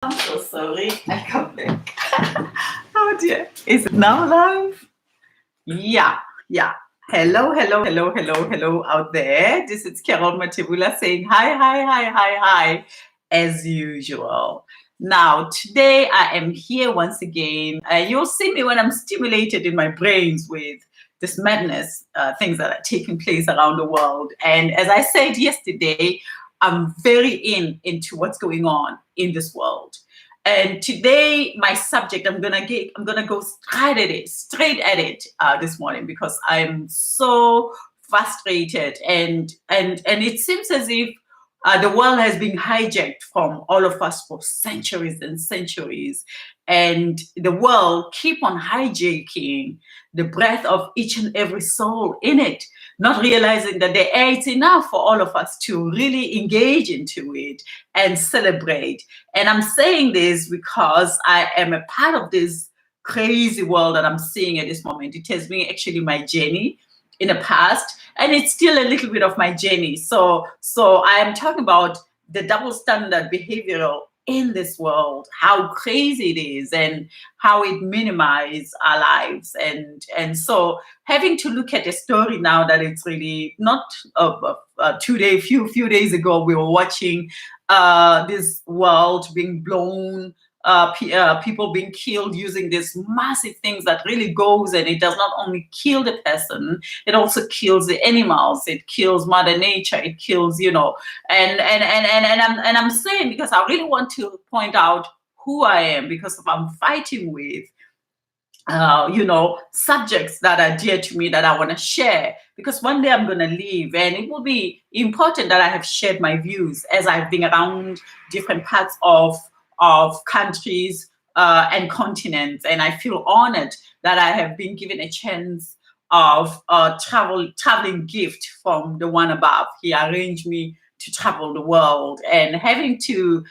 I'm so sorry. I come back. Oh dear. Is it now live? Yeah, yeah. Hello out there. This is Carol Matebula saying hi, as usual. Now, today I am here once again. You'll see me when I'm stimulated in my brains with this madness, things that are taking place around the world. And as I said yesterday, I'm very into what's going on in this world. And today, my subject, I'm gonna go straight at it this morning because I'm so frustrated, and it seems as if the world has been hijacked from all of us for centuries and centuries, and the world keep on hijacking the breath of each and every soul in it, not realizing that the air is enough for all of us to really engage into it and celebrate. And I'm saying this because I am a part of this crazy world that I'm seeing at this moment. It has been actually my journey in the past, and it's still a little bit of my journey. So I am talking about the double standard behavioral in this world, how crazy it is, and how it minimizes our lives. And so having to look at a story now that it's really not today. Few days ago, we were watching this world being blown, people being killed using these massive things that really goes, and it does not only kill the person, it also kills the animals, it kills Mother Nature, it kills, and I'm saying, because I really want to point out who I am, because I'm fighting with subjects that are dear to me that I want to share, because one day I'm going to leave, and it will be important that I have shared my views as I've been around different parts of countries and continents, and I feel honored that I have been given a chance of traveling gift from the one above. He arranged me to travel the world, and having a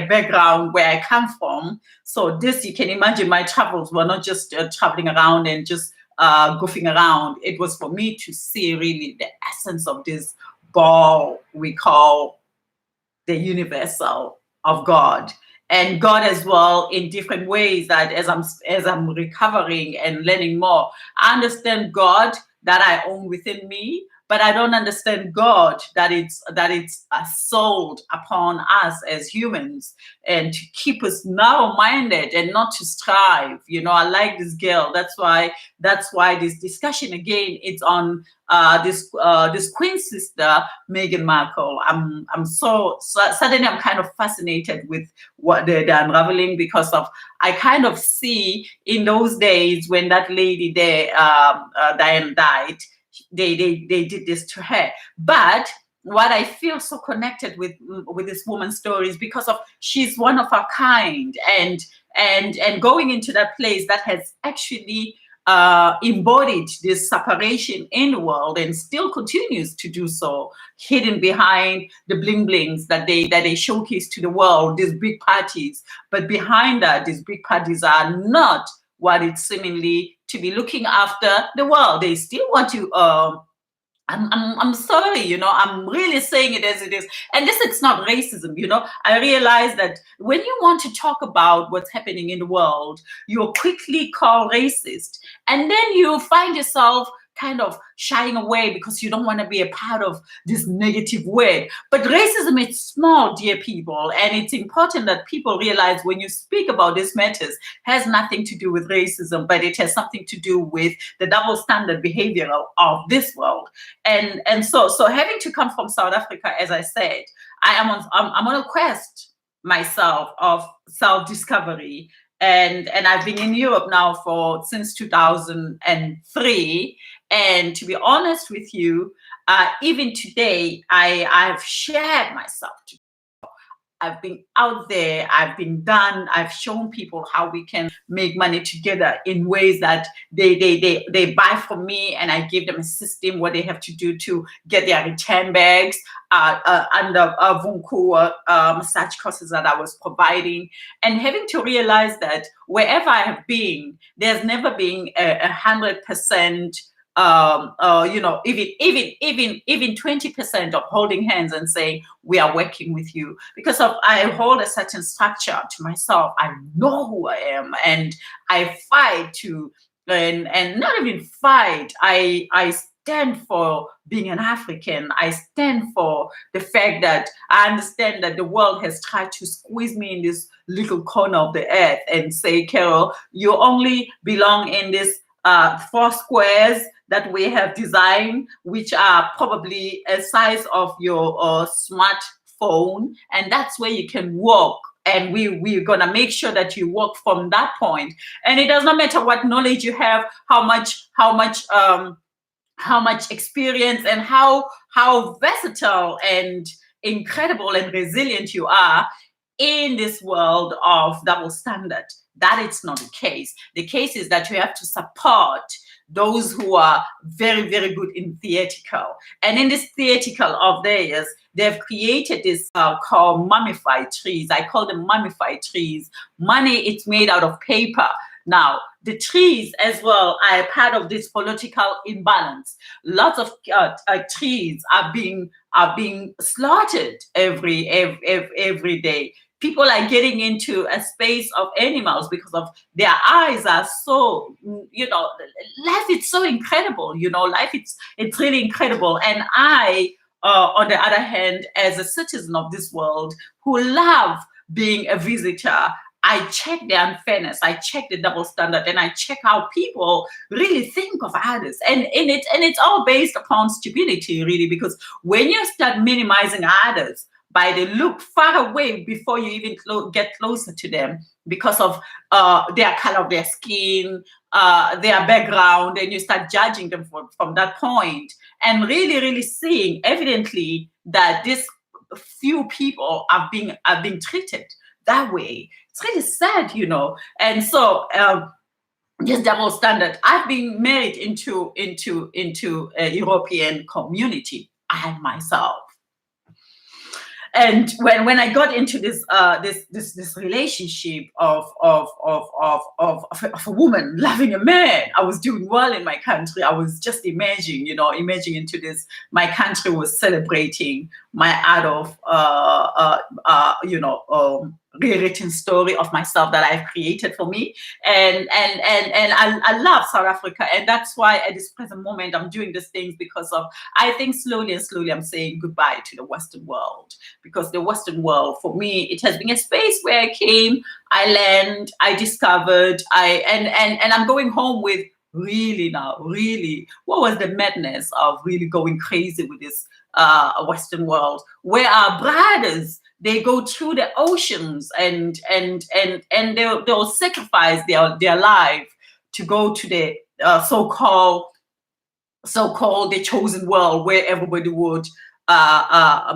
background where I come from. So this, you can imagine, my travels were not just traveling around and just goofing around. It was for me to see really the essence of this ball we call the universal of God, and God as well, in different ways, that as I'm recovering and learning more, I understand God that I own within me, but I don't understand God that it's sold upon us as humans, and to keep us narrow-minded and not to strive. I like this girl. That's why this discussion again, it's on this Queen sister, Meghan Markle. I'm so suddenly I'm kind of fascinated with what the unraveling, because of I kind of see in those days when that lady there, Diane, died. They did this to her. But what I feel so connected with this woman's story is because of she's one of a kind, and going into that place that has actually embodied this separation in the world, and still continues to do so, hidden behind the bling blings that they showcase to the world, these big parties. But behind that, these big parties are not what it's seemingly to be looking after the world. They still want to I'm sorry, I'm really saying it as it is. And this, it's not racism, I realize that when you want to talk about what's happening in the world, you're quickly called racist. And then you find yourself kind of shying away because you don't want to be a part of this negative word. But racism is small, dear people. And it's important that people realize when you speak about these matters, has nothing to do with racism, but it has something to do with the double standard behavior of this world. And so having to come from South Africa, as I said, I'm on a quest myself of self-discovery. And I've been in Europe now since 2003. And to be honest with you, even today, I've shared myself. I've been out there, I've shown people how we can make money together in ways that they buy from me, and I give them a system what they have to do to get their return bags under Vunku massage courses that I was providing, and having to realize that wherever I have been, there's never been 100% even 20% of holding hands and saying we are working with you, because of I hold a certain structure to myself. I know who I am, and I fight to, and not even fight. I stand for being an African. I stand for the fact that I understand that the world has tried to squeeze me in this little corner of the earth and say, Carol, you only belong in this four squares that we have designed, which are probably a size of your smartphone, and that's where you can walk. And we're gonna make sure that you walk from that point. And it does not matter what knowledge you have, how much experience, and how versatile and incredible and resilient you are in this world of double standard. That it's not the case. The case is that you have to support those who are very, very good in theatrical. And in this theatrical of theirs, they've created this called mummified trees. I call them mummified trees. Money, it's made out of paper. Now, the trees as well are part of this political imbalance. Lots of trees are being slaughtered every day. People are getting into a space of animals because of their eyes are so, life is so incredible. Life it's really incredible. And I, on the other hand, as a citizen of this world who love being a visitor, I check the unfairness, I check the double standard, and I check how people really think of others. And it's all based upon stupidity, really, because when you start minimizing others by the look far away before you even get closer to them, because of their color of their skin, their background, and you start judging them from that point, and really, really seeing evidently that these few people are being treated that way. It's really sad, And so this double standard. I've been married into a European community. I myself. And when I got into this relationship of a woman loving a man, I was doing well in my country. I was just imagining into this. My country was celebrating my adult, rewritten story of myself that I've created for me, and I love South Africa, and that's why at this present moment I'm doing these things, because of I think slowly I'm saying goodbye to the Western world, because the Western world for me, it has been a space where I came, I learned, I discovered, and I'm going home with really what was the madness of really going crazy with this Western world, where our brothers, they go through the oceans and they'll sacrifice their life to go to the so-called the chosen world, where everybody would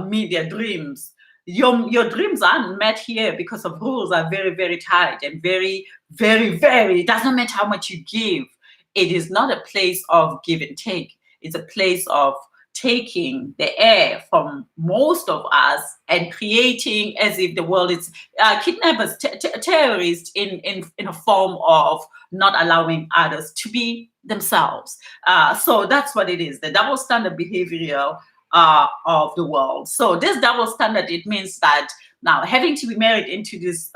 meet their dreams. Your dreams aren't met here because of rules are very, very tight and very, very, very, it doesn't matter how much you give. It is not a place of give and take. It's a place of taking the air from most of us and creating as if the world is kidnappers, terrorists in a form of not allowing others to be themselves. So that's what it is, the double standard behavior of the world. So this double standard, it means that now having to be married into this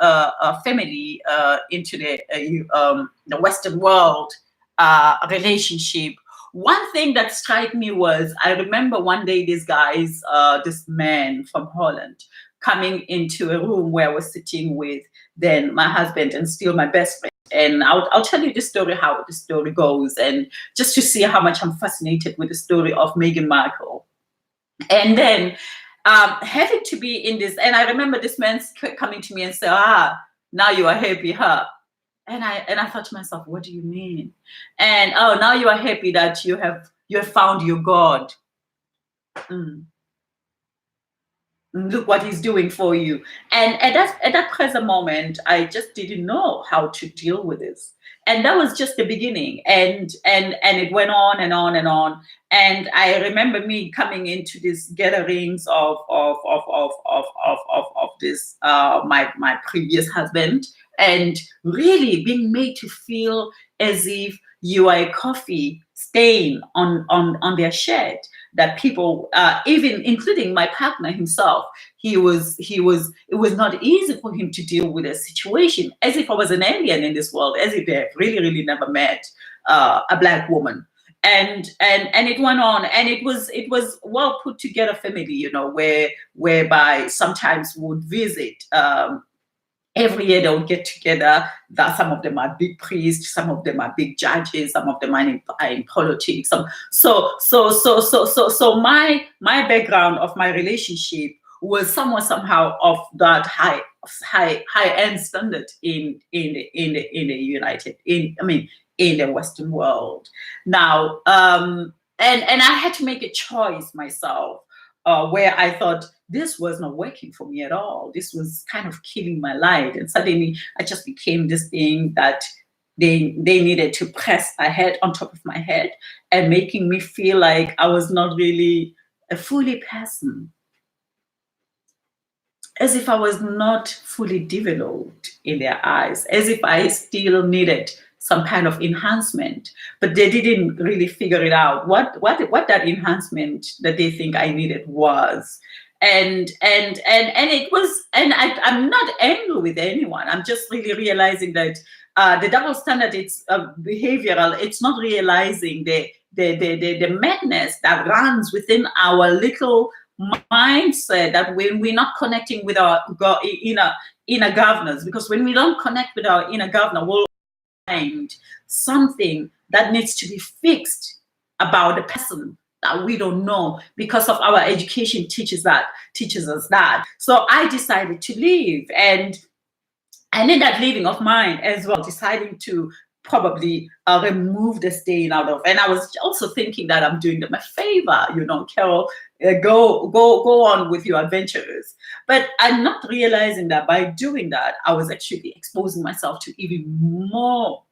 family, into the Western world relationship. One thing that struck me was, I remember one day this man from Holland coming into a room where I was sitting with then my husband and still my best friend. And I'll tell you the story, how the story goes, and just to see how much I'm fascinated with the story of Meghan Markle. And then having to be in this, and I remember this man coming to me and say, now you are happy, huh? And I thought to myself, what do you mean? And now you are happy that you have found your God. Look what he's doing for you. And at that present moment, I just didn't know how to deal with this. And that was just the beginning. And it went on and on and on. And I remember me coming into these gatherings of this my previous husband, and really being made to feel as if you are a coffee stain on their shed that people, even including my partner himself, it was not easy for him to deal with a situation, as if I was an alien in this world, as if they have really never met a Black woman. And it went on, and it was well put together family, whereby sometimes we would visit. Every year they would get together. That some of them are big priests, some of them are big judges, some of them are in politics. So my background of my relationship was somehow of that high end standard in the Western world. Now, and I had to make a choice myself, where I thought this was not working for me at all. This was kind of killing my life. And suddenly I just became this thing that they needed to press a head on top of my head, and making me feel like I was not really a fully person, as if I was not fully developed in their eyes, as if I still needed some kind of enhancement. But they didn't really figure it out what that enhancement that they think I needed was. And it was, and I'm not angry with anyone. I'm just really realizing that the double standard, it's behavioral. It's not realizing the madness that runs within our little mindset, that when we're not connecting with our inner governors, because when we don't connect with our inner governor, we'll find something that needs to be fixed about the person that we don't know, because of our education teaches us that. So I decided to leave, and in that leaving of mine as well, deciding to probably remove the stain out of. And I was also thinking that I'm doing them a favor, Carol, go on with your adventures. But I'm not realizing that by doing that, I was actually exposing myself to even more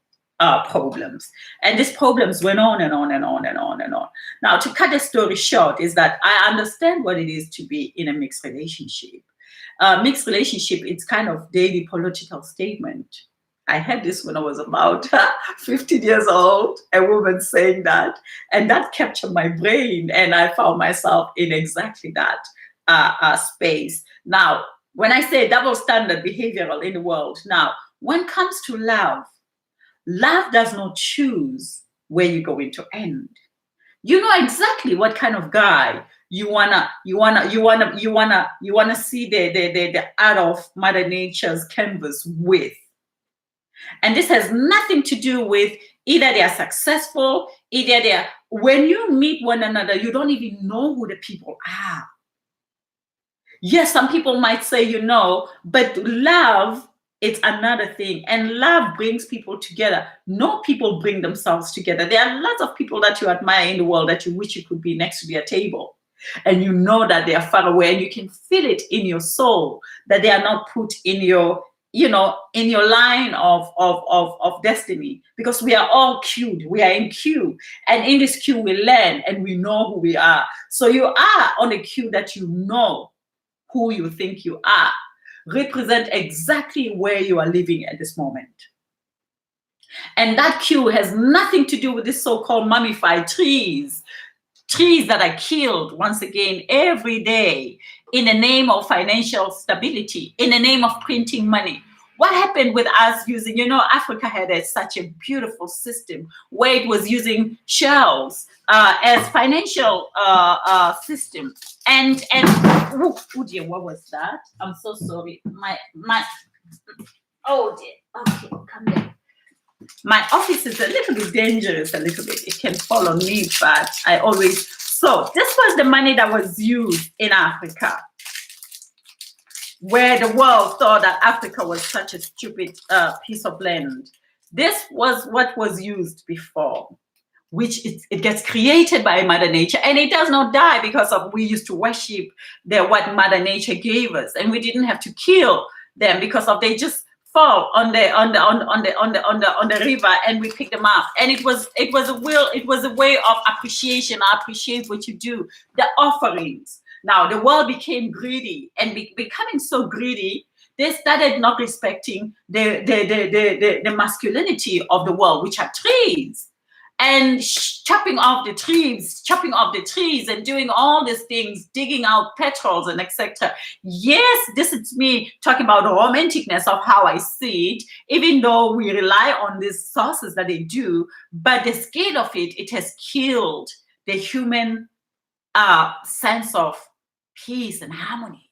problems. And these problems went on and on and on and on and on. Now, to cut the story short, is that I understand what it is to be in a mixed relationship. Mixed relationship, it's kind of daily political statement. I had this when I was about 15 years old, a woman saying that, and that captured my brain, and I found myself in exactly that space. Now, when I say double standard behavioral in the world, now, when it comes to love does not choose where you're going to end. You know exactly what kind of guy you wanna see the art of Mother Nature's canvas with. And this has nothing to do with either they are successful, when you meet one another, you don't even know who the people are. Yes, some people might say, but love, it's another thing. And love brings people together. No people bring themselves together. There are lots of people that you admire in the world that you wish you could be next to their table. And you know that they are far away, and you can feel it in your soul that they are not put in your line of destiny, because we are all queued. We are in queue, and in this queue we learn and we know who we are. So you are on a queue that you know who you think you are, represent exactly where you are living at this moment. And that queue has nothing to do with this so-called mummified trees that are killed once again every day in the name of financial stability, in the name of printing money. What happened with us using, Africa had such a beautiful system where it was using shells as financial system. And oh dear, what was that? I'm so sorry. Oh dear. Okay, come there. My office is a little bit dangerous, It can fall on me, but so this was the money that was used in Africa, where the world thought that Africa was such a stupid piece of land. This was what was used before, which it gets created by Mother Nature, and it does not die because of we used to worship what Mother Nature gave us, and we didn't have to kill them because of they just fall on the river, and we pick them up. And it was a way of appreciation. I appreciate what you do. The offerings. Now the world became greedy, and becoming so greedy, they started not respecting the masculinity of the world, which are trees. and chopping off the trees and doing all these things, digging out petals and etc. Yes, this is me talking about the romanticness of how I see it, even though we rely on these sources that they do, but the scale of it, it has killed the human sense of peace and harmony.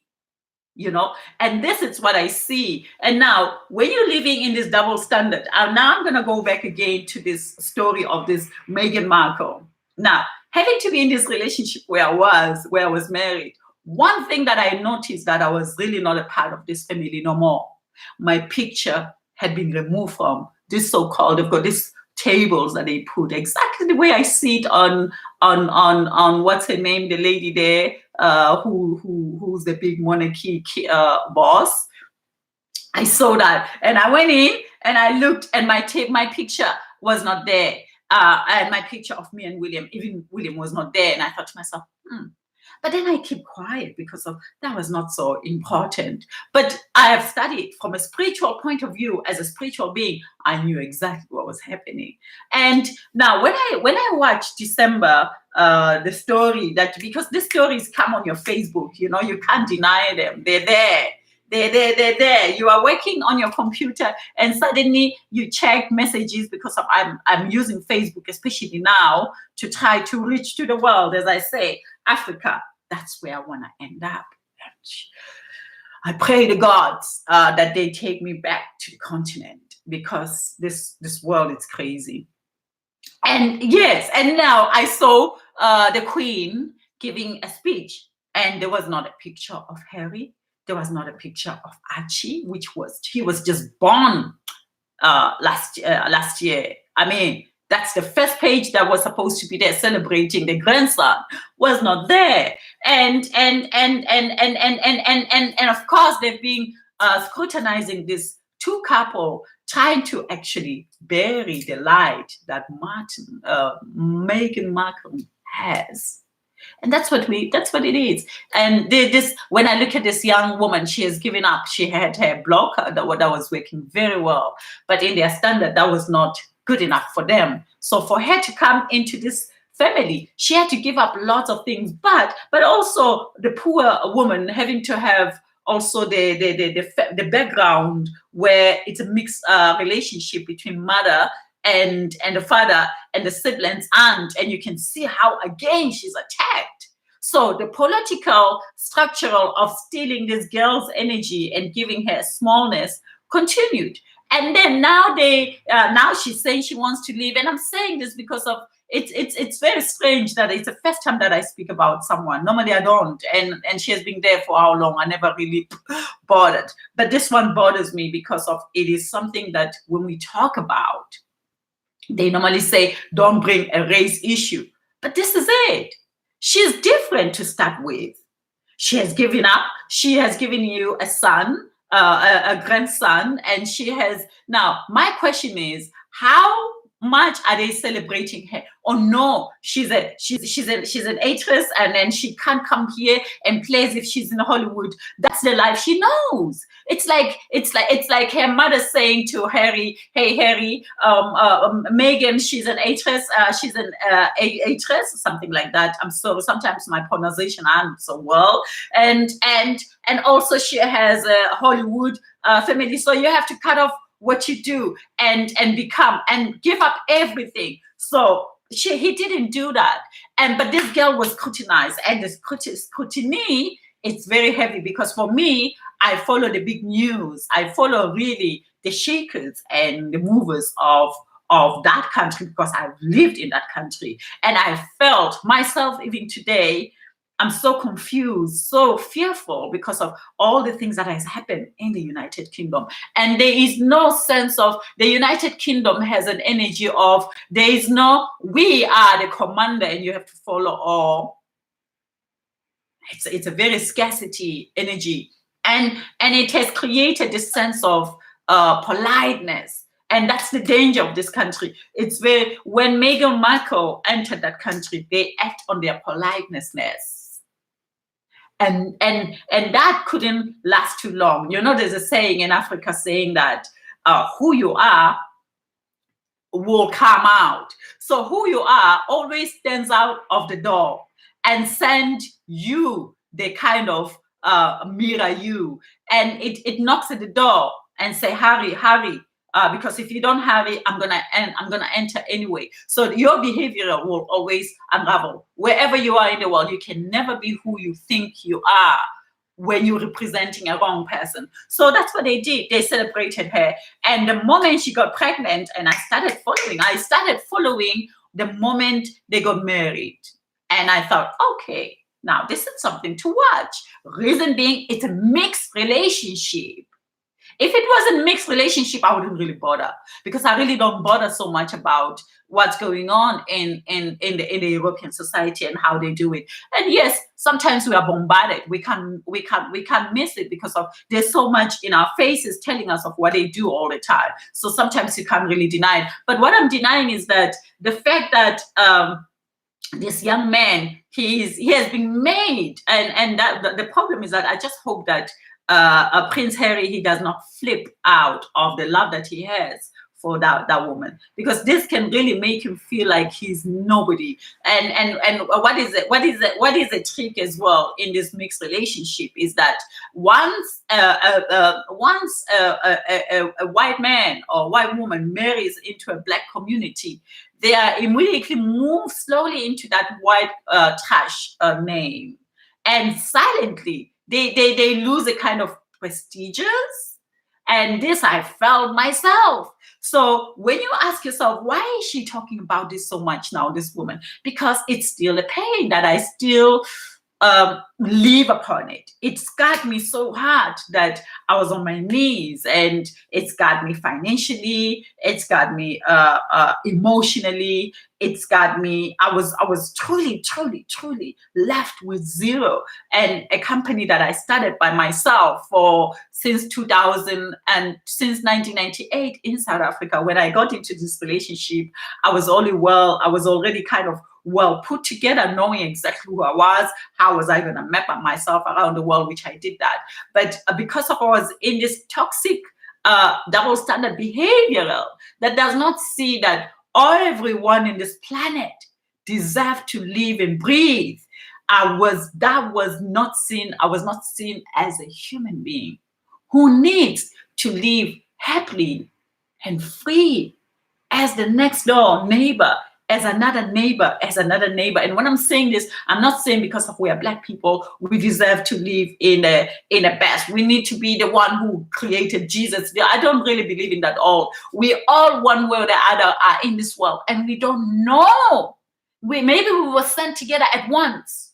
And this is what I see. And now, when you're living in this double standard, now I'm going to go back again to this story of this Meghan Markle. Now, having to be in this relationship where I was married, one thing that I noticed that I was really not a part of this family no more. My picture had been removed from this so-called, they've got these tables that they put exactly the way I see it on what's her name, the lady there, who's the big monarchy boss. I saw that, and I went in and I looked, and my picture was not there, and my picture of me and William, even William was not there, and I thought to myself, But then I keep quiet because of that was not so important. But I have studied from a spiritual point of view. As a spiritual being, I knew exactly what was happening. And now when I watch December, the story that, because the stories come on your Facebook, you can't deny them. They're there. They're there. You are working on your computer and suddenly you check messages, because I'm using Facebook, especially now, to try to reach to the world. As I say, Africa, that's where I want to end up. I pray to God that they take me back to the continent, because this world is crazy. And yes, and now I saw the Queen giving a speech, and there was not a picture of Harry. There was not a picture of Archie, he was just born last year. I mean, that's the first page that was supposed to be there celebrating the grandson, was not there. And of course they've been scrutinizing this two couple, trying to actually bury the light that Meghan Markle has. And that's what it is. And this, when I look at this young woman, she has given up. She had her blog that was working very well, but in their standard, that was not good enough for them. So for her to come into this family, she had to give up lots of things, but also the poor woman having to have also the background where it's a mixed relationship between mother and the father and the siblings, and you can see how again she's attacked. So the political structural of stealing this girl's energy and giving her smallness continued. And then now now she's saying she wants to leave. And I'm saying this because of it's very strange that it's the first time that I speak about someone. Normally I don't. And she has been there for how long? I never really bothered. But this one bothers me because of it is something that when we talk about, they normally say, don't bring a race issue. But this is it. She's different to start with. She has given up. She has given you a son, a grandson, and she has. Now, my question is, how much are they celebrating her? Oh no, she's an actress, and then she can't come here and play as if she's in Hollywood. That's the life she knows. It's like her mother saying to Harry, "Hey Harry, Meghan, she's an actress. She's an actress, something like that." I'm sorry, sometimes my pronunciation aren't so well, and also she has a Hollywood family, so you have to cut off what you do and become and give up everything. So he didn't do that, but this girl was scrutinized, and the scrutiny, it's very heavy, because for me, I follow the big news. I follow really the shakers and the movers of that country, because I've lived in that country, and I felt myself even today. I'm so confused, so fearful because of all the things that has happened in the United Kingdom. And there is no sense of the United Kingdom has an energy of, there is no, we are the commander and you have to follow all. It's a very scarcity energy. And it has created this sense of politeness. And that's the danger of this country. It's when Meghan Markle entered that country, they act on their politeness. And that couldn't last too long. There's a saying in Africa saying that who you are will come out. So who you are always stands out of the door and send you the kind of mirror you, and it knocks at the door and say, hurry, hurry. Because if you don't hurry, I'm gonna enter anyway. So your behavior will always unravel. Wherever you are in the world, you can never be who you think you are when you're representing a wrong person. So that's what they did. They celebrated her. And the moment she got pregnant, and I started following the moment they got married. And I thought, okay, now this is something to watch. Reason being, it's a mixed relationship. If it was a mixed relationship, I wouldn't really bother, because I really don't bother so much about what's going on in the European society and how they do it. And yes, sometimes we are bombarded. We can't miss it, because of there's so much in our faces telling us of what they do all the time. So sometimes you can't really deny it. But what I'm denying is that the fact that this young man, he has been made, and that the problem is that I just hope that Prince Harry, he does not flip out of the love that he has for that woman, because this can really make him feel like he's nobody. And what is a trick as well in this mixed relationship is that once a white man or white woman marries into a black community, they are immediately moved slowly into that white trash name, and silently they lose a kind of prestigious. And this I felt myself. So when you ask yourself, why is she talking about this so much now, this woman? Because it's still a pain that I still live upon it. It's got me so hard that I was on my knees, and it's got me financially, it's got me emotionally, it's got me, I was truly left with zero. And a company that I started by myself for since 2000 and since 1998 in South Africa. When I got into this relationship, I was already kind of well put together, knowing exactly who I was, how was I going to map up myself around the world, which I did that. But because of I was in this toxic double standard behavioral that does not see that everyone in this planet deserve to live and breathe, I was not seen as a human being who needs to live happily and free as the next door neighbor, as another neighbor, as another neighbor. And when I'm saying this, I'm not saying because of we are black people, we deserve to live in a best. We need to be the one who created Jesus. I don't really believe in that all. We all, one way or the other, are in this world, and we don't know. Maybe we were sent together at once.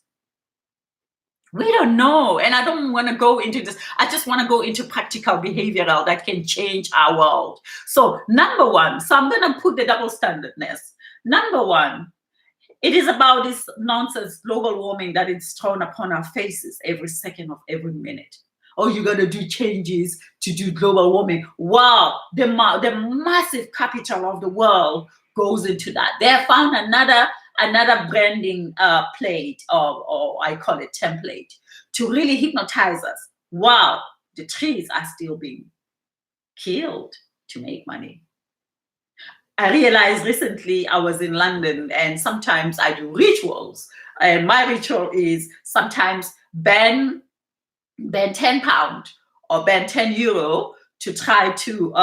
We don't know. And I don't want to go into this. I just want to go into practical behavioral that can change our world. So number one, so I'm going to put the double standardness. Number one, it is about this nonsense global warming that is thrown upon our faces every second of every minute. Oh, you're going to do changes to do global warming. Wow, the massive capital of the world goes into that. They have found another branding plate, or I call it template, to really hypnotize us. Wow, the trees are still being killed to make money. I realized recently I was in London, and sometimes I do rituals. And my ritual is sometimes ban £10 or ban €10 to try to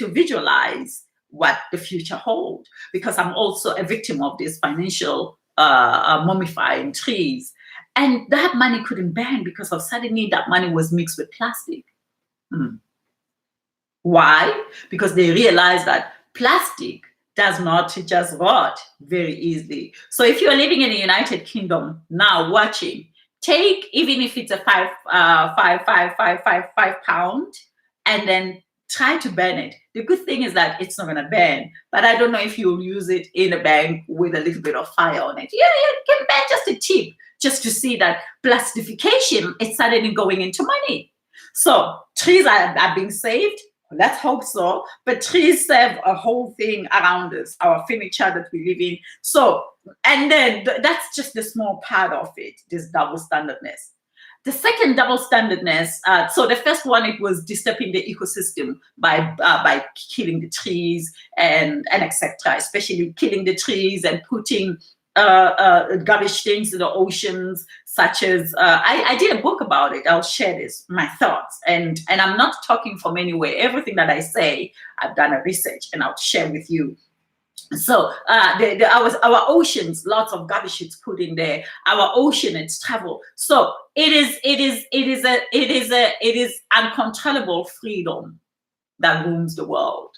visualize what the future holds, because I'm also a victim of this financial mummifying trees. And that money couldn't ban because of suddenly that money was mixed with plastic. Why? Because they realize that plastic does not just rot very easily. So if you're living in the United Kingdom now watching, take, even if it's a £5 and then try to ban it. The good thing is that it's not going to ban, but I don't know if you'll use it in a bank with a little bit of fire on it. Yeah, you can ban just a tip, just to see that plastification is suddenly going into money. So trees are being saved. Let's hope so. But trees serve a whole thing around us, our furniture that we live in. So, and then that's just the small part of it, this double standardness. The second double standardness, so the first one, it was disturbing the ecosystem by killing the trees and etc., especially killing the trees and putting garbage things in the oceans, such as I did a book about it. I'll share this, my thoughts, and I'm not talking from anywhere. Everything that I say, I've done a research and I'll share with you. So our oceans, lots of garbage is put in there. Our ocean, it's travel. So it is uncontrollable freedom that rules the world,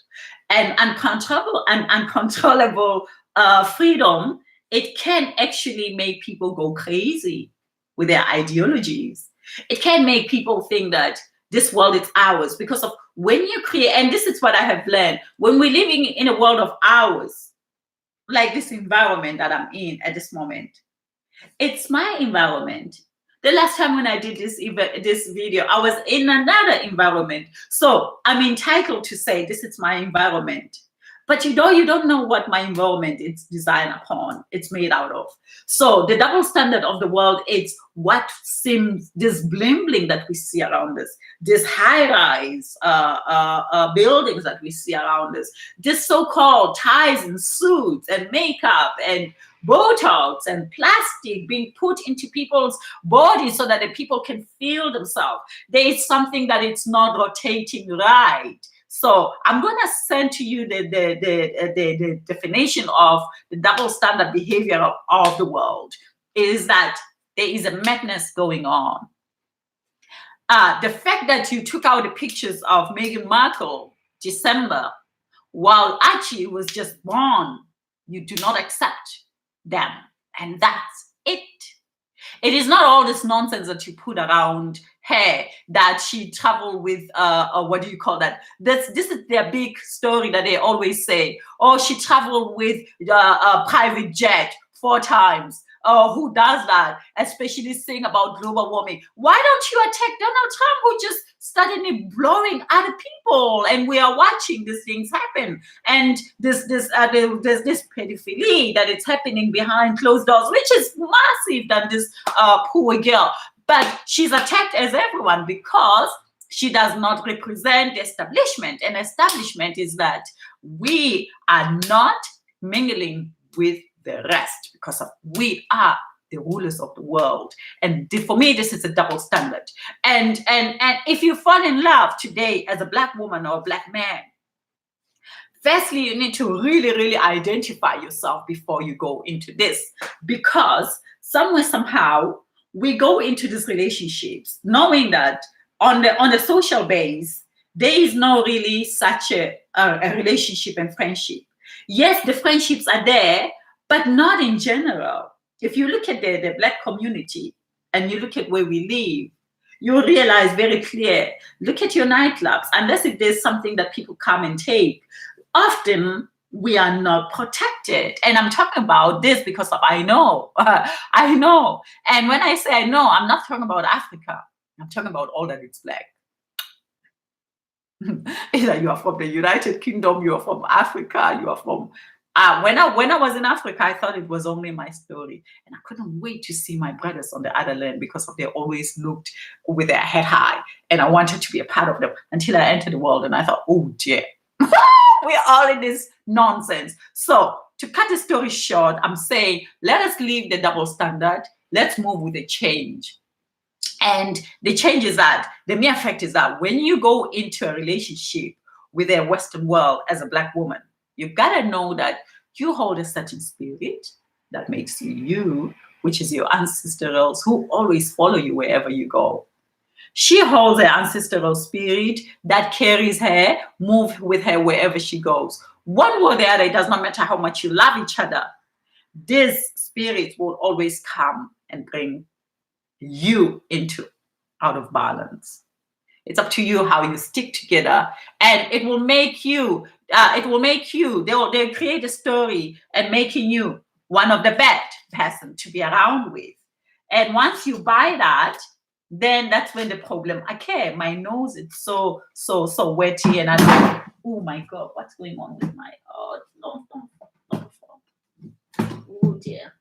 and uncontrollable freedom. It can actually make people go crazy with their ideologies. It can make people think that this world is ours, because of when you create, and this is what I have learned, when we're living in a world of ours, like this environment that I'm in at this moment, it's my environment. The last time when I did this video, I was in another environment. So I'm entitled to say this is my environment. But you don't know what my environment is designed upon, it's made out of. So the double standard of the world, it's what seems, this bling bling that we see around us, this high-rise buildings that we see around us, this so-called ties and suits and makeup and Botox and plastic being put into people's bodies so that the people can feel themselves. There is something that it's not rotating right. So I'm going to send to you the definition of the double standard behavior of the world. Is that there is a madness going on. The fact that you took out the pictures of Meghan Markle December while Archie was just born, you do not accept them, and that's it. It is not all this nonsense that you put around her, that she traveled with what do you call that? This is their big story that they always say. Oh, she traveled with a private jet 4 times. Oh, who does that? Especially saying about global warming. Why don't you attack Donald Trump, who just suddenly blowing other people, and we are watching these things happen? And there's this pedophilia that is happening behind closed doors, which is massive than this poor girl. But she's attacked as everyone because she does not represent the establishment. And establishment is that we are not mingling with the rest, because of we are the rulers of the world. And for me, this is a double standard. And if you fall in love today as a Black woman or a Black man, firstly, you need to really identify yourself before you go into this, because somewhere, somehow, we go into these relationships knowing that on the social base, there is no really such a relationship and friendship. Yes, the friendships are there, but not in general. If you look at the Black community and you look at where we live, you'll realize very clear, look at your nightclubs, unless if there's something that people come and take, often we are not protected. And I'm talking about this because of I know. I know. And when I say I know, I'm not talking about Africa. I'm talking about all that it's Black. Either you are from the United Kingdom, you are from Africa, you are from when I was in Africa, I thought it was only my story, and I couldn't wait to see my brothers on the other land, because of they always looked with their head high, and I wanted to be a part of them until I entered the world, and I thought, oh dear, we're all in this nonsense. So to cut the story short, I'm saying let us leave the double standard. Let's move with the change. And the change is that the mere fact is that when you go into a relationship with a Western world as a Black woman, you've got to know that you hold a certain spirit that makes you you, which is your ancestrals who always follow you wherever you go. She holds her ancestral spirit that carries her, moves with her wherever she goes. One way or the other, it does not matter how much you love each other. This spirit will always come and bring you into out of balance. It's up to you how you stick together, and it will make you. They'll create a story and making you one of the best person to be around with. And once you buy that, then that's when the problem. Okay, my nose is so wetty, and I'm like, oh my God, what's going on with my? Oh no. Oh dear,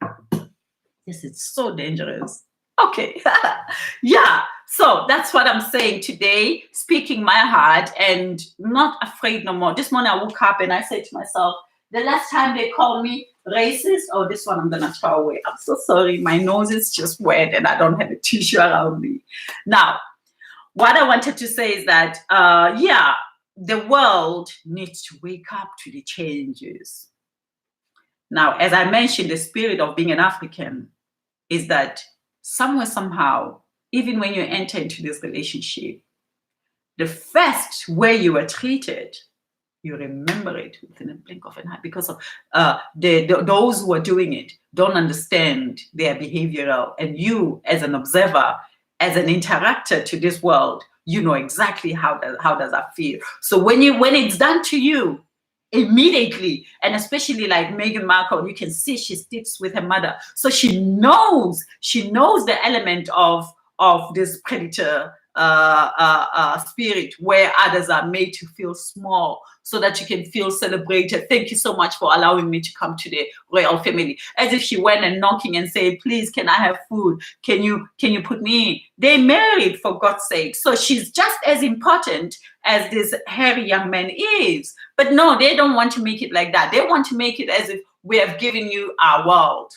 this is so dangerous. Okay. Yeah. So that's what I'm saying today, speaking my heart and not afraid no more. This morning I woke up and I said to myself, the last time they called me racist, oh, this one I'm going to throw away. I'm so sorry. My nose is just wet and I don't have a tissue around me. Now, what I wanted to say is that, yeah, the world needs to wake up to the changes. Now, as I mentioned, the spirit of being an African is that somewhere, somehow, even when you enter into this relationship, the first way you were treated, you remember it within a blink of an eye because of those who are doing it don't understand their behavioral, and you, as an observer, as an interactor to this world, you know exactly how does that feel. So when it's done to you, immediately, and especially like Meghan Markle, you can see she sticks with her mother, so she knows the element of this predator spirit, where others are made to feel small so that you can feel celebrated. Thank you so much for allowing me to come to the royal family. As if she went and knocking and said, please, can I have food? Can you put me in? They married, for God's sake. So she's just as important as this hairy young man is. But no, they don't want to make it like that. They want to make it as if we have given you our world.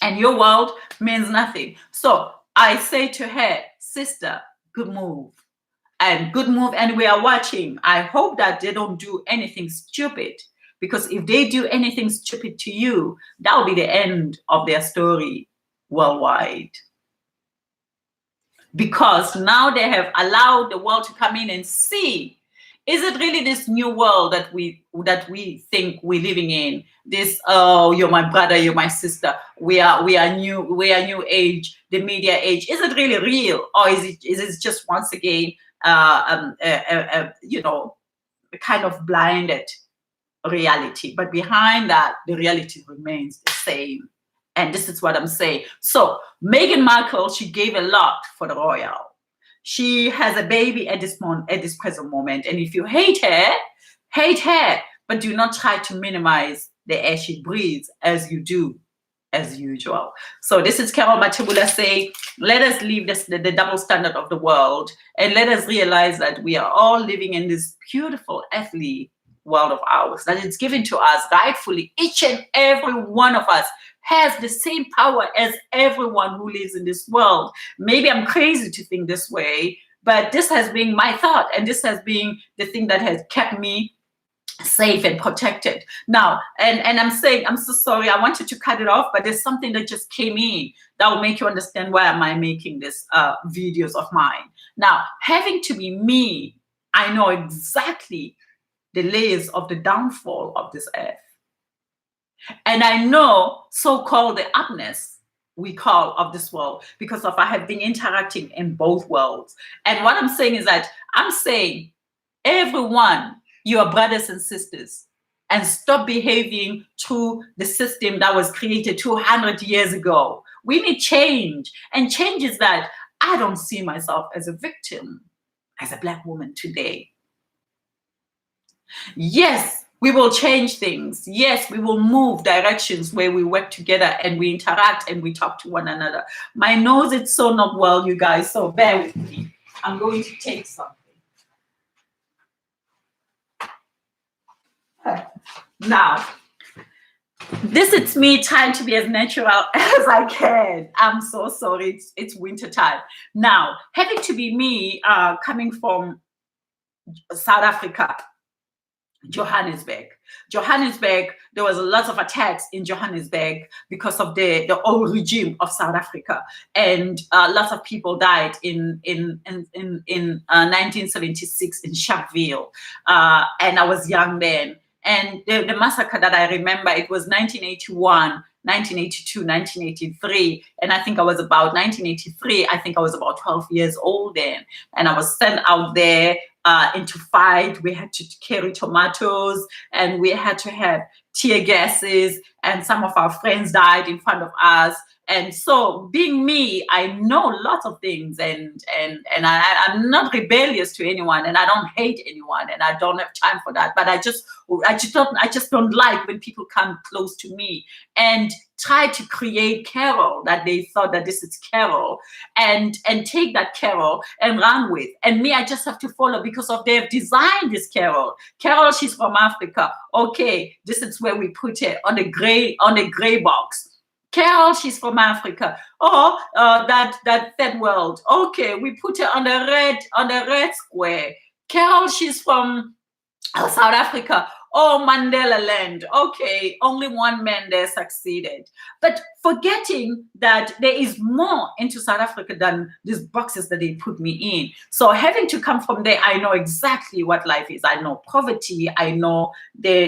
And your world means nothing. So I say to her, sister, good move. And good move. And we are watching. I hope that they don't do anything stupid. Because if they do anything stupid to you, that will be the end of their story worldwide. Because now they have allowed the world to come in and see, is it really this new world that we think we're living in? This, oh, you're my brother, you're my sister. We are new age, the media age. Is it really real, or is it just once again, you know, kind of blinded reality? But behind that, the reality remains the same. And this is what I'm saying. So Meghan Markle, she gave a lot for the royal. She has a baby at this present moment. And if you hate her, but do not try to minimize the air she breathes as you do, as usual. So this is Carol Matebula saying, let us leave the double standard of the world, and let us realize that we are all living in this beautiful earthly world of ours, that it's given to us rightfully. Each and every one of us has the same power as everyone who lives in this world. Maybe I'm crazy to think this way, but this has been my thought, and this has been the thing that has kept me safe and protected. Now, and I'm saying, I'm so sorry, I wanted to cut it off, but there's something that just came in that will make you understand why am I making this videos of mine. Now, having to be me, I know exactly the layers of the downfall of this earth. And I know so-called the upness we call of this world, because I have been interacting in both worlds. And what I'm saying is that I'm saying, everyone, you are brothers and sisters, and stop behaving through the system that was created 200 years ago. We need change. And change is that I don't see myself as a victim, as a Black woman today. Yes, we will change things. Yes, we will move directions where we work together and we interact and we talk to one another. My nose is so not well, you guys, so bear with me. I'm going to take something. Now, this is me trying to be as natural as I can. I'm so sorry, it's winter time. Now, having to be me, coming from South Africa, Johannesburg, there was a lot of attacks in Johannesburg because of the old regime of South Africa, and lots of people died in 1976 in Sharpeville, and I was young then. And the massacre that I remember, it was 1981, 1982, 1983. And I think I was about 1983. I think I was about 12 years old then. And I was sent out there into fight. We had to carry tomatoes, and we had to have tear gases, and some of our friends died in front of us. And so, being me, I know lots of things, and I'm not rebellious to anyone, and I don't hate anyone, and I don't have time for that. But I just don't like when people come close to me and try to create Carol that they thought that this is Carol, and take that Carol and run with. And me, I just have to follow because of they've designed this Carol. Carol, she's from Africa. Okay, this is where we put her on the gray box. Carol, she's from Africa. Oh, that third world. Okay, we put her on the red square. Carol, she's from South Africa. Oh, Mandela land. Okay, only one man there succeeded. But forgetting that there is more into South Africa than these boxes that they put me in. So having to come from there, I know exactly what life is. I know poverty. I know the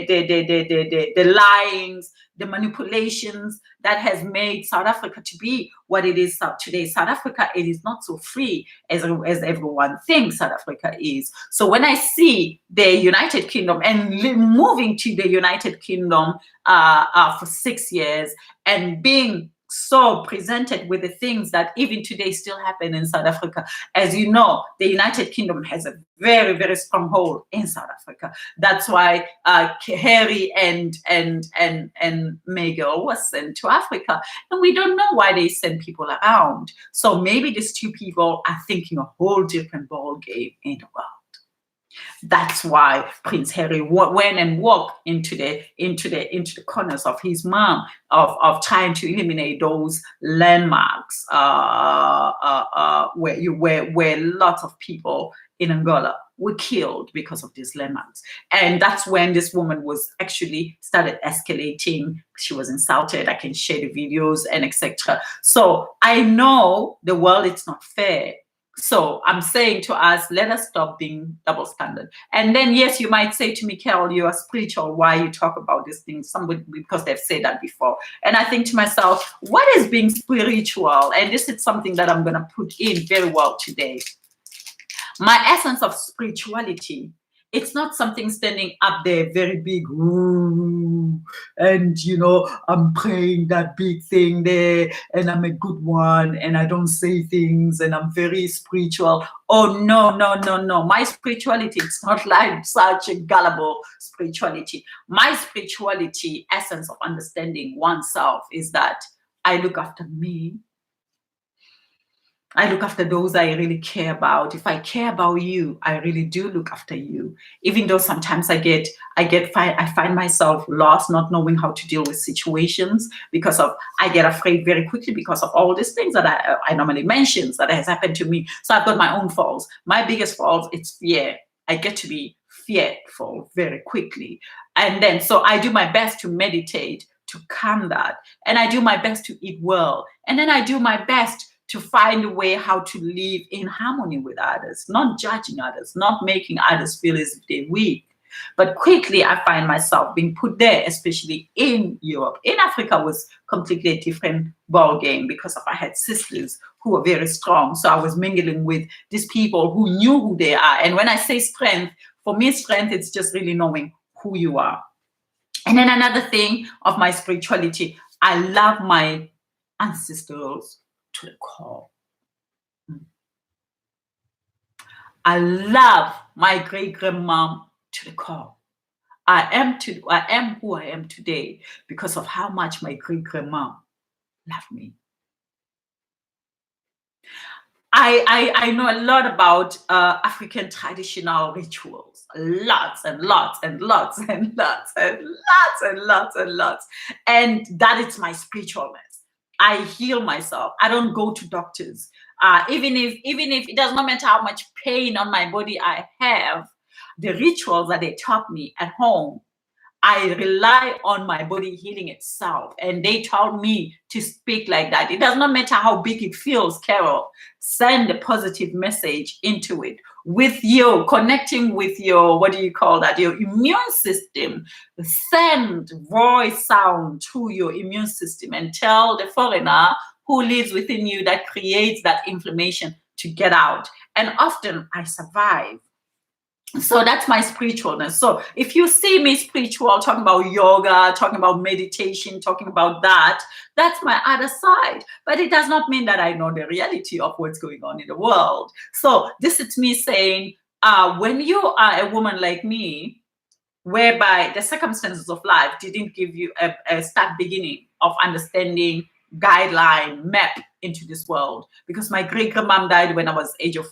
lyings, the manipulations that has made South Africa to be what it is today. South Africa, it is not so free as everyone thinks South Africa is. So when I see the United Kingdom and moving to the United Kingdom for 6 years and being so presented with the things that even today still happen in South Africa. As you know, the United Kingdom has a very, very strong hold in South Africa. That's why Harry and Meghan was sent to Africa. And we don't know why they send people around. So maybe these two people are thinking a whole different ball game in the world. That's why Prince Harry went and walked into the corners of his mom of trying to eliminate those landmarks where lots of people in Angola were killed because of these landmarks. And that's when this woman was actually started escalating. She was insulted. I can share the videos and etc. So I know the world is not fair. So I'm saying to us, let us stop being double standard. And then, yes, you might say to me, Carol, you are spiritual. Why you talk about these things? Somebody, because they've said that before. And I think to myself, what is being spiritual? And this is something that I'm going to put in very well today. My essence of spirituality, it's not something standing up there very big, ooh, and I'm praying that big thing there, and I'm a good one, and I don't say things, and I'm very spiritual. Oh, no. My spirituality, it's not like such a gullible spirituality. My spirituality, essence of understanding oneself, is that I look after me. I look after those I really care about. If I care about you, I really do look after you. Even though sometimes I find myself lost, not knowing how to deal with situations because I get afraid very quickly because of all these things that I normally mention that has happened to me. So I've got my own faults. My biggest fault is fear. I get to be fearful very quickly. And then, so I do my best to meditate, to calm that. And I do my best to eat well. And then I do my best to find a way how to live in harmony with others, not judging others, not making others feel as if they're weak. But quickly, I find myself being put there, especially in Europe. In Africa was completely a different ball game because I had sisters who were very strong. So I was mingling with these people who knew who they are. And when I say strength, for me, strength is just really knowing who you are. And then another thing of my spirituality, I love my ancestors to the core. I love my great-grandmom to the core. I am who I am today because of how much my great-grandmom loved me. I know a lot about African traditional rituals, lots and lots and lots and lots and lots and lots and lots. And that is my spiritualness. I heal myself. I don't go to doctors. Even if it does not matter how much pain on my body I have, the rituals that they taught me at home, I rely on my body healing itself. And they taught me to speak like that. It does not matter how big it feels, Carol. Send a positive message into it. With you, connecting with your, what do you call that? Your immune system. Send voice sound to your immune system and tell the foreigner who lives within you that creates that inflammation to get out. And often I survive. So that's my spiritualness. So if you see me spiritual, talking about yoga, talking about meditation, talking about that, that's my other side. But it does not mean that I know the reality of what's going on in the world. So this is me saying, when you are a woman like me, whereby the circumstances of life didn't give you a start beginning of understanding, guideline, map into this world. Because my great grandmom died when I was age of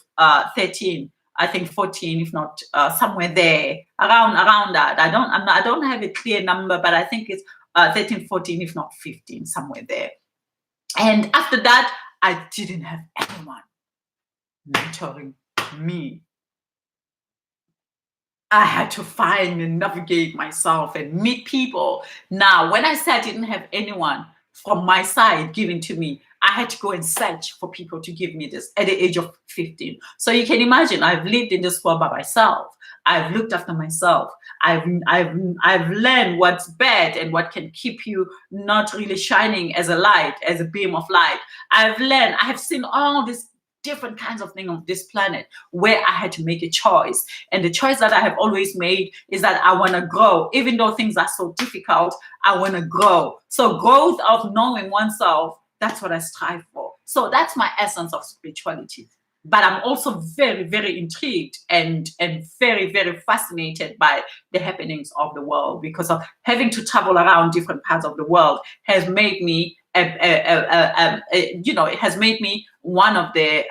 13, I think 14, if not somewhere there, around that. I don't have a clear number, but I think it's 13, 14, if not 15, somewhere there. And after that, I didn't have anyone mentoring me. I had to find and navigate myself and meet people. Now, when I said I didn't have anyone from my side giving to me, I had to go and search for people to give me this at the age of 15. So you can imagine, I've lived in this world by myself. I've looked after myself. I've learned what's bad and what can keep you not really shining as a light, as a beam of light. I have seen all these different kinds of things on this planet where I had to make a choice. And the choice that I have always made is that I want to grow. Even though things are so difficult, I want to grow. So growth of knowing oneself, that's what I strive for. So that's my essence of spirituality. But I'm also very, very intrigued and very, very fascinated by the happenings of the world, because of having to travel around different parts of the world has made me, it has made me one of the,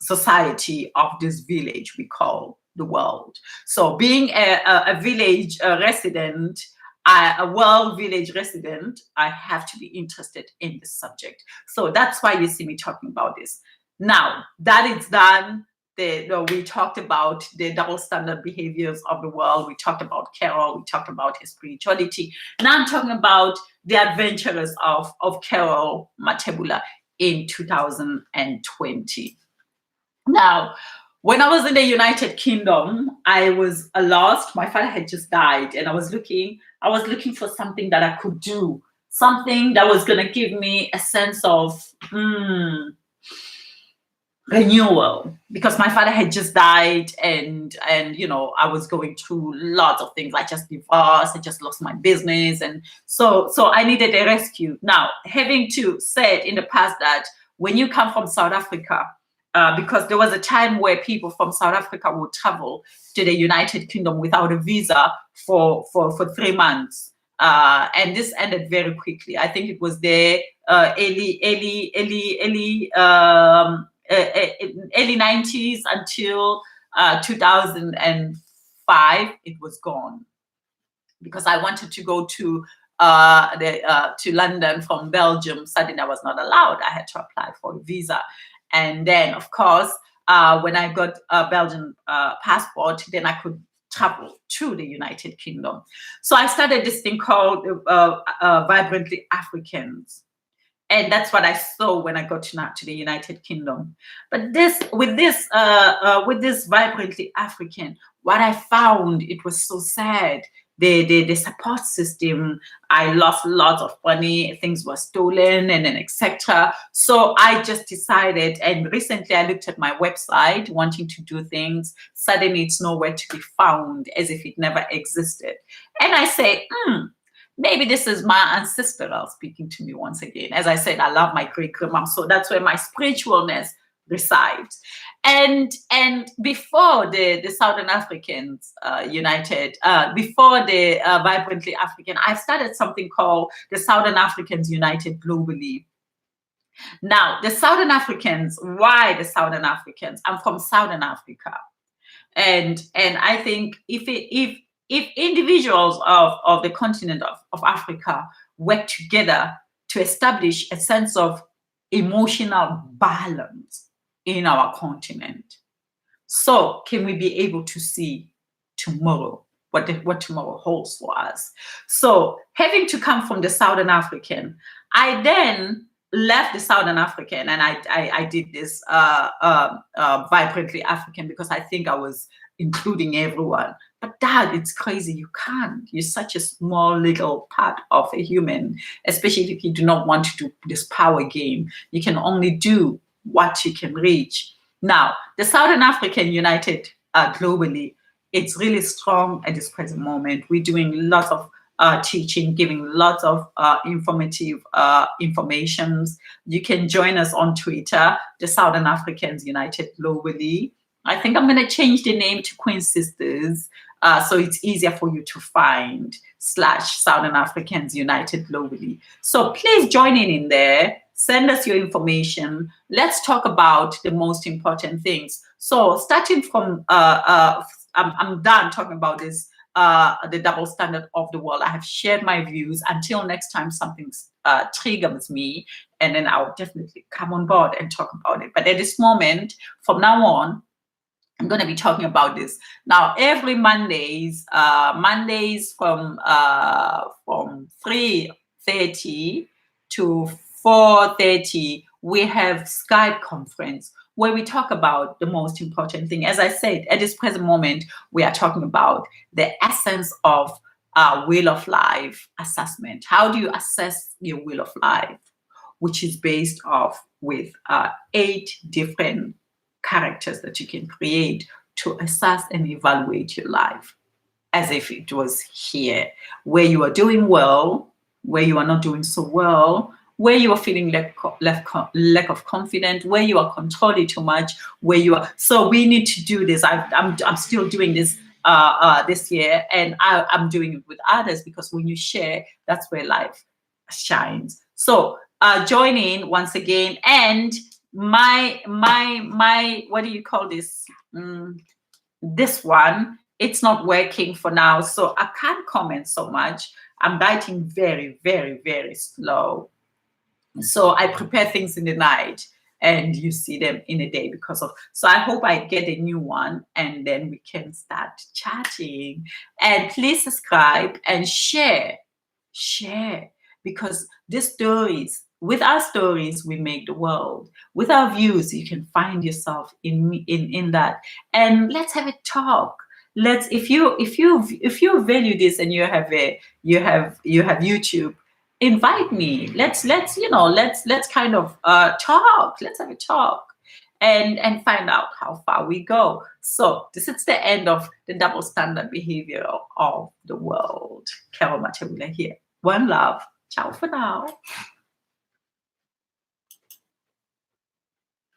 society of this village we call the world. So being a village resident, a world village resident, I have to be interested in this subject. So that's why you see me talking about this. Now that it's done, we talked about the double standard behaviors of the world. We talked about Carol. We talked about his spirituality. Now I'm talking about the adventures of Carol Matebula in 2020. Now, when I was in the United Kingdom, I was lost. My father had just died, and I was looking for something that I could do, something that was going to give me a sense of renewal, because my father had just died, and I was going through lots of things. I just divorced, I just lost my business, and so I needed a rescue. Now, having to said in the past that when you come from South Africa, because there was a time where people from South Africa would travel to the United Kingdom without a visa for 3 months. And this ended very quickly. I think it was there early 90s until 2005. It was gone, because I wanted to go to London from Belgium. Suddenly I was not allowed. I had to apply for a visa. And then, of course, when I got a Belgian passport, then I could travel to the United Kingdom. So I started this thing called Vibrantly Africans. And that's what I saw when I got to the United Kingdom. But with this Vibrantly African, what I found, it was so sad. The support system, I lost lots of money, things were stolen, and then etc. So I just decided, and recently I looked at my website wanting to do things. Suddenly it's nowhere to be found, as if it never existed. And I say, maybe this is my ancestral speaking to me once again. As I said, I love my great grandma, so that's where my spiritualness resides. And before the Southern Africans United, before the Vibrantly African, I started something called the Southern Africans United Globally. Now, the Southern Africans, why the Southern Africans? I'm from Southern Africa, and I think if individuals of the continent of Africa work together to establish a sense of emotional balance in our continent, so can we be able to see tomorrow, what tomorrow holds for us. So having to come from the Southern African, I then left the Southern African, and I did this Vibrantly African, because I think I was including everyone. But Dad, it's crazy. You can't. You're such a small little part of a human, especially if you do not want to do this power game. You can only do what you can reach. Now, the Southern African United globally, it's really strong at this present moment. We're doing lots of teaching, giving lots of informative informations. You can join us on Twitter, the Southern Africans United globally. I think I'm going to change the name to Queen Sisters, so it's easier for you to find / Southern Africans United globally. So please join in there. Send us your information. Let's talk about the most important things. So starting from, I'm done talking about this, the double standard of the world. I have shared my views. Until next time something triggers me, and then I'll definitely come on board and talk about it. But at this moment, from now on, I'm going to be talking about this now every Mondays from 3:30 to 4:30. We have Skype conference where we talk about the most important thing. As I said, at this present moment, we are talking about the essence of will of life assessment. How do you assess your will of life, which is based off with 8 different characters that you can create to assess and evaluate your life as if it was here, where you are doing well, where you are not doing so well, where you are feeling lack of confidence, where you are controlling too much, where you are. So we need to do this. I'm still doing this this year, and I'm doing it with others, because when you share, that's where life shines. So join in once again. And my what do you call this, this one, it's not working for now, so I can't comment so much. I'm writing very, very, very slow, so I prepare things in the night and you see them in a day because of. So I hope I get a new one, and then we can start chatting. And please subscribe and share, because these stories, with our stories, we make the world. With our views, you can find yourself in that. And let's have a talk. Let's, if you value this, and you have YouTube, invite me. Let's kind of talk. Let's have a talk and find out how far we go. So this is the end of the double standard behavior of the world. Carol Matebula here. One love. Ciao for now.